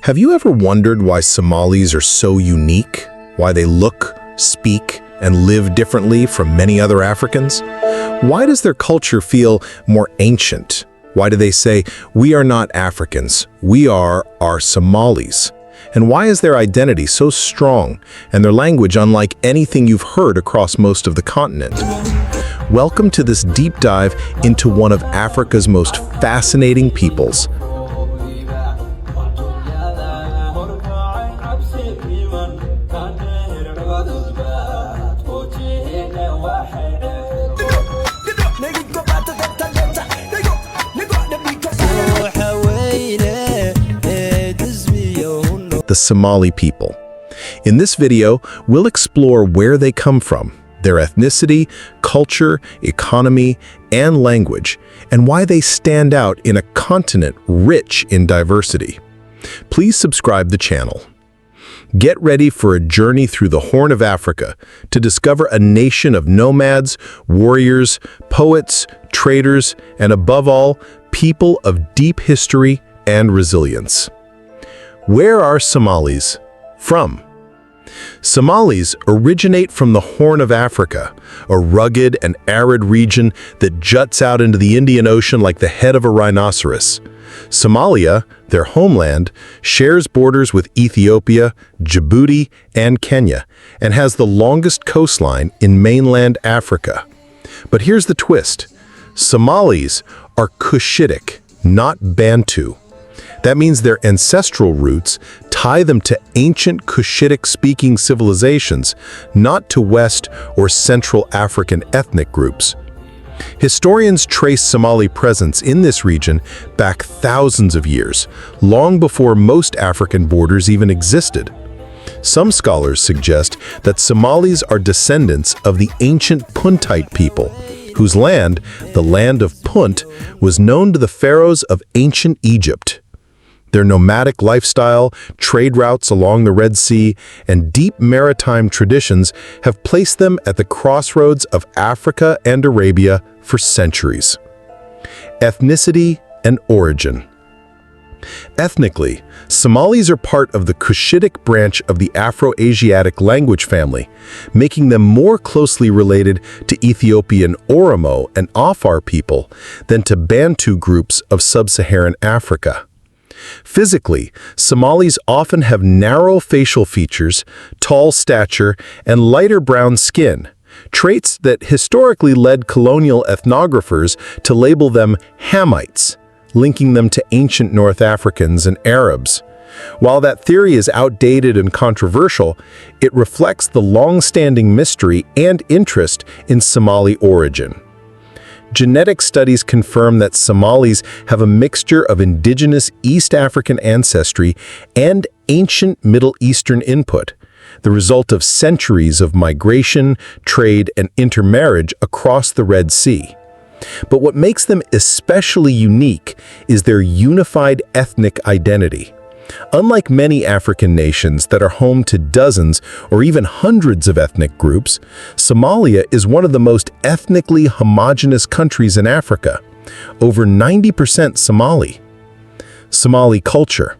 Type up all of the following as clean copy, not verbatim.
Have you ever wondered why Somalis are so unique? Why they look, speak, and live differently from many other Africans? Why does their culture feel more ancient? Why do they say, "We are not Africans, we are Somalis"? And why is their identity so strong and their language unlike anything you've heard across most of the continent? Welcome to this deep dive into one of Africa's most fascinating peoples. The Somali people. In this video, we'll explore where they come from, their ethnicity, culture, economy, and language, and why they stand out in a continent rich in diversity. Please subscribe the channel. Get ready for a journey through the Horn of Africa to discover a nation of nomads, warriors, poets, traders, and above all, people of deep history and resilience. Where are Somalis from? Somalis originate from the Horn of Africa, a rugged and arid region that juts out into the Indian Ocean like the head of a rhinoceros. Somalia, their homeland, shares borders with Ethiopia, Djibouti, and Kenya, and has the longest coastline in mainland Africa. But here's the twist. Somalis are Cushitic, not Bantu. That means their ancestral roots tie them to ancient Cushitic-speaking civilizations, not to West or Central African ethnic groups. Historians trace Somali presence in this region back thousands of years, long before most African borders even existed. Some scholars suggest that Somalis are descendants of the ancient Puntite people, whose land, the land of Punt, was known to the pharaohs of ancient Egypt. Their nomadic lifestyle, trade routes along the Red Sea, and deep maritime traditions have placed them at the crossroads of Africa and Arabia for centuries. Ethnicity and origin. Ethnically, Somalis are part of the Cushitic branch of the Afro-Asiatic language family, making them more closely related to Ethiopian Oromo and Afar people than to Bantu groups of Sub-Saharan Africa. Physically, Somalis often have narrow facial features, tall stature, and lighter brown skin, traits that historically led colonial ethnographers to label them Hamites, linking them to ancient North Africans and Arabs. While that theory is outdated and controversial, it reflects the long-standing mystery and interest in Somali origin. Genetic studies confirm that Somalis have a mixture of indigenous East African ancestry and ancient Middle Eastern input, the result of centuries of migration, trade, and intermarriage across the Red Sea. But what makes them especially unique is their unified ethnic identity. Unlike many African nations that are home to dozens or even hundreds of ethnic groups, Somalia is one of the most ethnically homogeneous countries in Africa, over 90% Somali. Somali culture.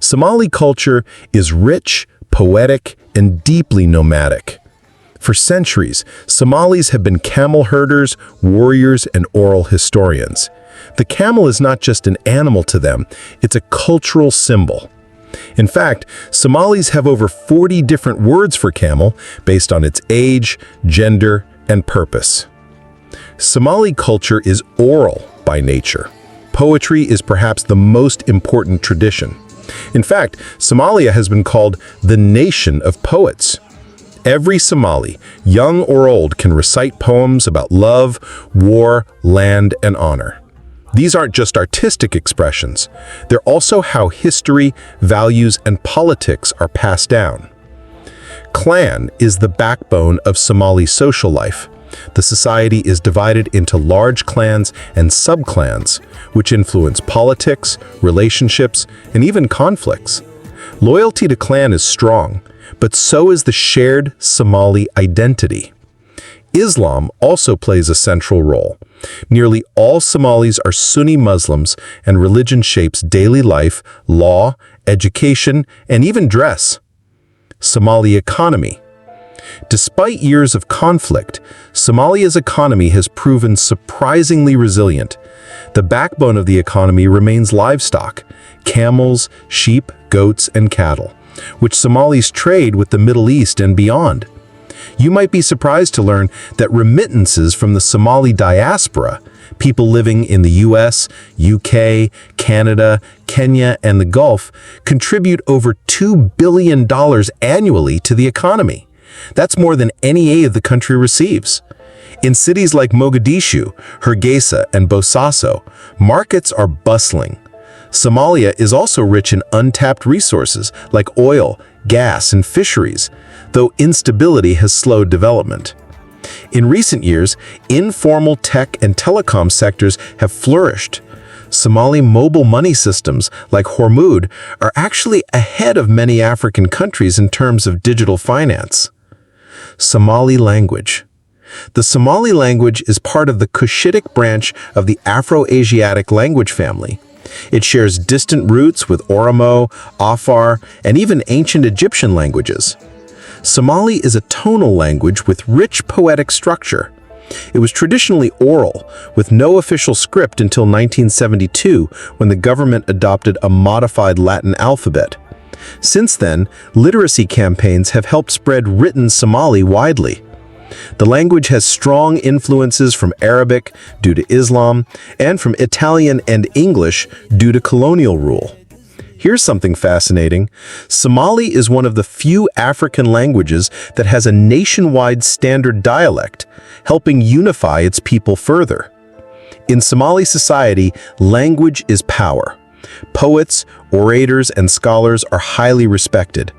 Somali culture is rich, poetic, and deeply nomadic. For centuries, Somalis have been camel herders, warriors, and oral historians. The camel is not just an animal to them, it's a cultural symbol. In fact, Somalis have over 40 different words for camel based on its age, gender, and purpose. Somali culture is oral by nature. Poetry is perhaps the most important tradition. In fact, Somalia has been called the nation of poets. Every Somali, young or old, can recite poems about love, war, land, and honor. These aren't just artistic expressions. They're also how history, values, and politics are passed down. Clan is the backbone of Somali social life. The society is divided into large clans and sub-clans, which influence politics, relationships, and even conflicts. Loyalty to clan is strong, but so is the shared Somali identity. Islam also plays a central role. Nearly all Somalis are Sunni Muslims, and religion shapes daily life, law, education, and even dress. Somali economy. Despite years of conflict, Somalia's economy has proven surprisingly resilient. The backbone of the economy remains livestock, camels, sheep, goats, and cattle, which Somalis trade with the Middle East and beyond. You might be surprised to learn that remittances from the Somali diaspora, people living in the US, UK, Canada, Kenya, and the Gulf, contribute over $2 billion annually to the economy. That's more than any aid the country receives. In cities like Mogadishu, Hargeisa, and Bosaso, markets are bustling. Somalia is also rich in untapped resources like oil, gas, and fisheries, though instability has slowed development. In recent years, informal tech and telecom sectors have flourished. Somali mobile money systems like Hormuz are actually ahead of many African countries in terms of digital finance. Somali language. The Somali language is part of the Cushitic branch of the Afro-Asiatic language family. It shares distant roots with Oromo, Afar, and even ancient Egyptian languages. Somali is a tonal language with rich poetic structure. It was traditionally oral, with no official script until 1972, when the government adopted a modified Latin alphabet. Since then, literacy campaigns have helped spread written Somali widely. The language has strong influences from Arabic due to Islam and from Italian and English due to colonial rule. Here's something fascinating. Somali is one of the few African languages that has a nationwide standard dialect, helping unify its people further. In Somali society, language is power. Poets, orators, and scholars are highly respected.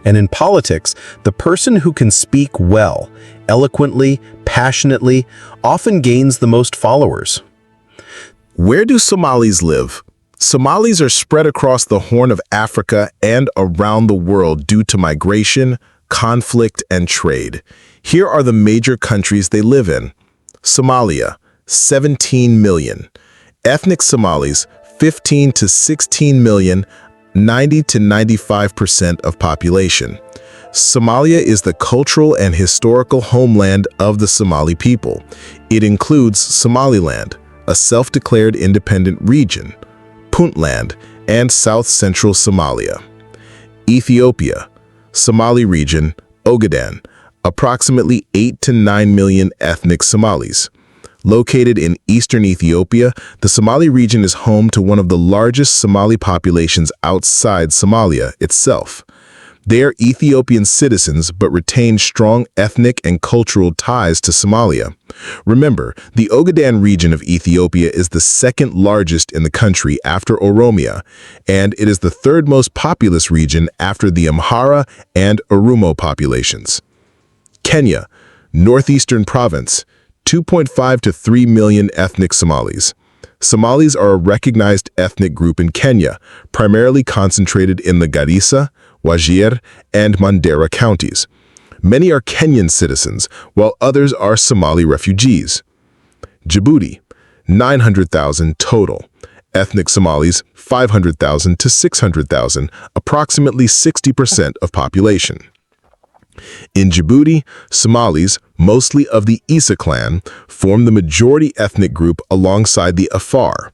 And in politics, the person who can speak well, eloquently, passionately, often gains the most followers. Where do Somalis live? Somalis are spread across the Horn of Africa and around the world due to migration, conflict, and trade. Here are the major countries they live in. Somalia, 17 million. Ethnic Somalis, 15 to 16 million, 90 to 95% of population. Somalia is the cultural and historical homeland of the Somali people. It includes Somaliland, a self-declared independent region, Puntland, and south-central Somalia. Ethiopia, Somali region, Ogaden, approximately 8 to 9 million ethnic Somalis. Located in eastern Ethiopia, the Somali region is home to one of the largest Somali populations outside Somalia itself. They are Ethiopian citizens but retain strong ethnic and cultural ties to Somalia. Remember, the Ogaden region of Ethiopia is the second largest in the country after Oromia, and it is the third most populous region after the Amhara and Oromo populations. Kenya, northeastern province, 2.5 to 3 million ethnic Somalis. Somalis are a recognized ethnic group in Kenya, primarily concentrated in the Garissa, Wajir, and Mandera counties. Many are Kenyan citizens, while others are Somali refugees. Djibouti, 900,000 total. Ethnic Somalis, 500,000 to 600,000, approximately 60% of population. In Djibouti, Somalis, mostly of the Isa clan, form the majority ethnic group alongside the Afar.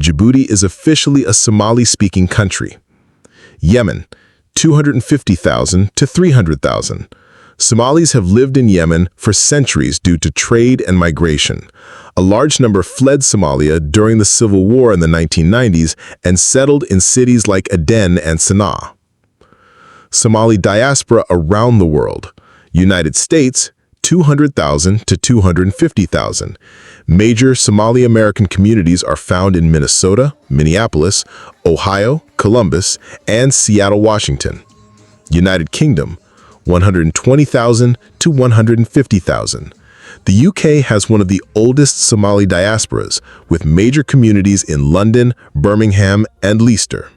Djibouti is officially a Somali-speaking country. Yemen, 250,000 to 300,000. Somalis have lived in Yemen for centuries due to trade and migration. A large number fled Somalia during the civil war in the 1990s and settled in cities like Aden and Sana'a. Somali diaspora around the world. United States, 200,000 to 250,000. Major Somali American communities are found in Minnesota, Minneapolis, Ohio, Columbus, and Seattle, Washington. United Kingdom, 120,000 to 150,000. The UK has one of the oldest Somali diasporas, with major communities in London, Birmingham, and Leicester.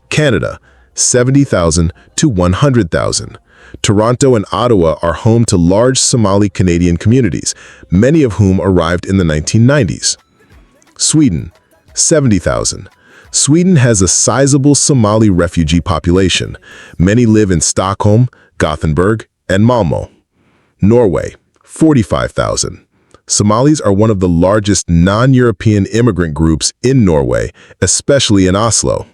Canada, 70,000 to 100,000. Toronto and Ottawa are home to large Somali Canadian communities, many of whom arrived in the 1990s. Sweden, 70,000. Sweden has a sizable Somali refugee population. Many live in Stockholm, Gothenburg, and Malmö. Norway, 45,000. Somalis are one of the largest non-European immigrant groups in Norway, especially in Oslo.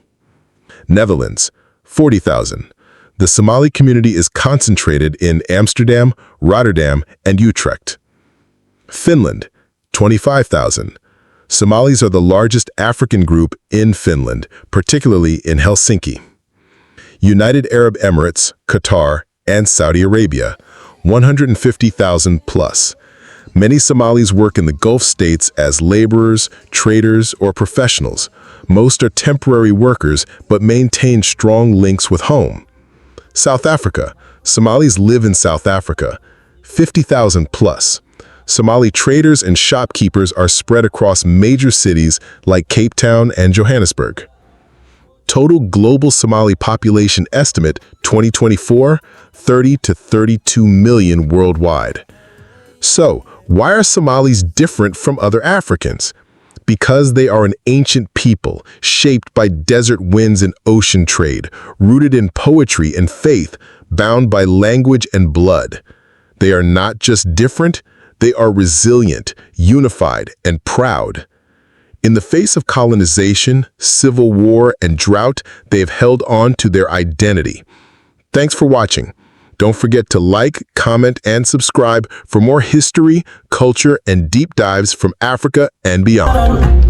Netherlands, 40,000. The Somali community is concentrated in Amsterdam, Rotterdam, and Utrecht. Finland, 25,000. Somalis are the largest African group in Finland, particularly in Helsinki. United Arab Emirates, Qatar, and Saudi Arabia, 150,000 plus. Many Somalis work in the Gulf states as laborers, traders, or professionals. Most are temporary workers but maintain strong links with home. South Africa. Somalis live in South Africa, 50,000 plus. Somali traders and shopkeepers are spread across major cities like Cape Town and Johannesburg. Total global Somali population estimate 2024, 30 to 32 million worldwide. So, why are Somalis different from other Africans? Because they are an ancient people, shaped by desert winds and ocean trade, rooted in poetry and faith, bound by language and blood. They are not just different, they are resilient, unified, and proud. In the face of colonization, civil war, and drought, they have held on to their identity. Thanks for watching. Don't forget to like, comment, and subscribe for more history, culture, and deep dives from Africa and beyond.